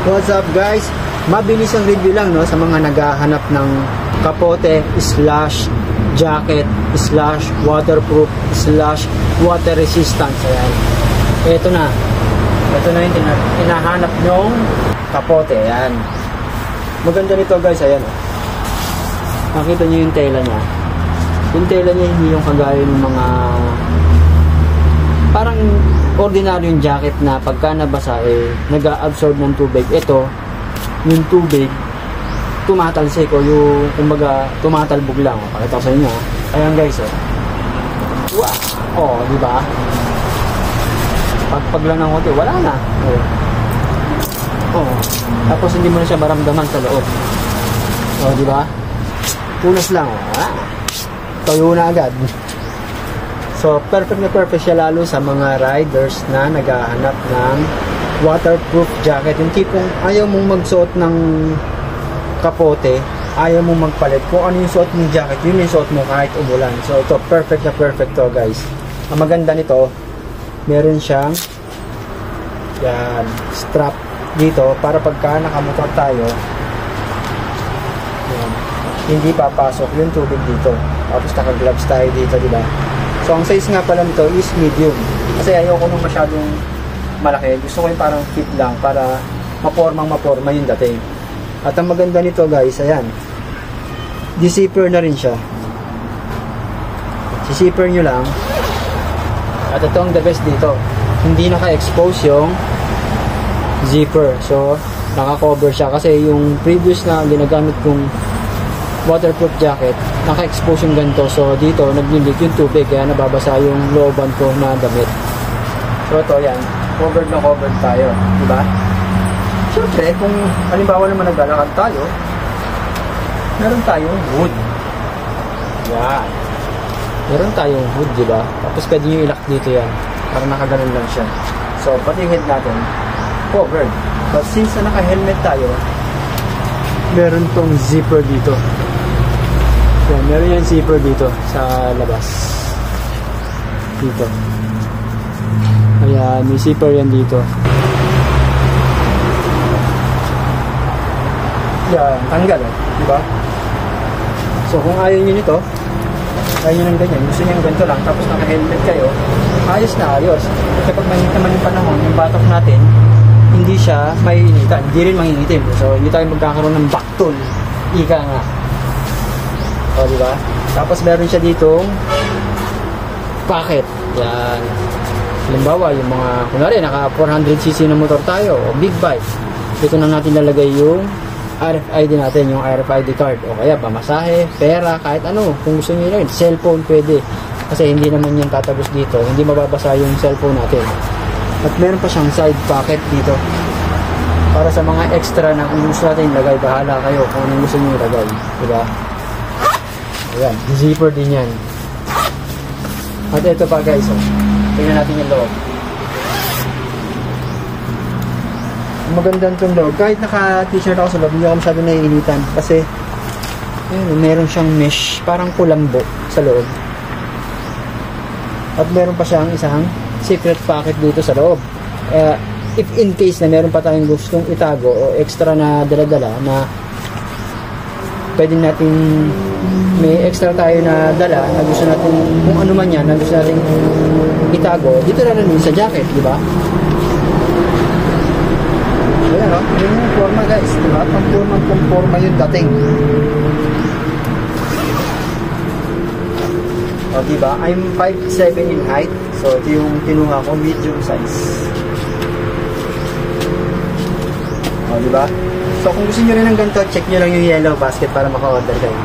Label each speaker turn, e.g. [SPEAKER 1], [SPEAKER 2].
[SPEAKER 1] What's up guys? Mabilis ang review lang no sa mga naghahanap ng kapote slash jacket slash waterproof slash water resistant. Ayan. Ito na yung hinahanap nyong kapote. Ayan. Maganda nito guys. Ayan. Nakita nyo yung tela niya. Yung tela niya hindi yung kagaya ng mga parang ordinaryong jacket na pagka nabasa nag-absorb ng tubig. Ito, yung tubig tumatalsik o yung kumbaga tumatalbog lang. Pakita ko sa inyo. Ayan guys. Wow. Oh, di ba? Pag lang ng konti, wala na. Oh. Tapos hindi mo na siya maramdaman sa loob. Oh, di ba? Punas lang. Tayo na agad. So, perfect na perfect siya lalo sa mga riders na naghahanap ng waterproof jacket. Yung tipong ayaw mong magsuot ng kapote, ayaw mong magpalit. Kung ano yung suot mong jacket, yun yung suot mo kahit umulan. So, ito, perfect na perfect to guys. Ang maganda nito, meron siyang yan, strap dito para pagka nakamotor tayo, yan, hindi papasok yung tubig dito. Tapos naka-gloves tayo dito, diba? So, ang size nga pala nito is medium. Kasi ayoko nung masyadong malaki. Gusto ko yung parang fit lang para maporma yung dating. At ang maganda nito guys, ayan. Di-zipper na rin siya. Si-zipper nyo lang. At ito ang the best dito. Hindi naka-expose yung zipper. So, naka-cover siya. Kasi yung previous na ginagamit kong waterproof jacket, naka-expose yung ganito. So, dito, nag-leak yung tubig. Kaya nababasa yung looban ko na damit. So, ito, yan. Covered na covered tayo. Diba? Siyempre, kung halimbawa naman naglalakad tayo, meron tayong hood. Yan. Meron tayong hood, diba? Tapos pwede nyo ilak dito yan. Para nakaganon lang siya. So, pati head natin, covered. But since na naka-helmet tayo, meron tong zipper dito. Yan, meron yung zipper dito sa labas. Dito. Ayan, may zipper yan dito. Yan, tanggal diba? So, kung ayaw nyo nito, ayaw nyo ng ganyan, gusto nyo yung ganito lang, tapos naka-helmet kayo, ayos na ayos. Kapag mainit naman yung panahon, yung batok natin, hindi siya maiinitan, hindi rin manginitim. So, hindi tayo magkakaroon ng backtool. Ika nga. O, diba? Tapos, meron siya ditong pocket. Yan. Halimbawa, yung mga, kunwari, naka 400cc na motor tayo, o big bike. Dito na natin lalagay yung RFID natin, yung RFID card. O kaya, pamasahe, pera, kahit ano. Kung gusto nyo yun, cellphone pwede. Kasi hindi naman yan tatagos dito. Hindi mababasa yung cellphone natin. At meron pa siyang side pocket dito. Para sa mga extra na kung gusto natin ilagay, bahala kayo kung anong gusto nyo ilagay. Diba? Ayan, zipper din yan. At ito pa guys, tingnan natin yung loob. Magandang itong loob. Kahit naka-t-shirt ako sa loob, hindi ako masyado naiinitan. Kasi, ayun, meron siyang mesh, parang kulambo sa loob. At meron pa siyang isang secret pocket dito sa loob. If in case na meron pa tayong gustong itago o extra na dala-dala na pwede natin may extra tayo na dala na gusto natin, kung ano man yan na gusto natin itago, dito na rin sa jacket, di ba? Ayan o, yun yung forma guys, di ba? Pang forma yung dating. O, diba? I'm 5'7" in height. So, ito yung kinuha ko, medium size. O, diba? So, kung gusto nyo rin ng ganito, check nyo lang yung yellow basket para maka-order kayo.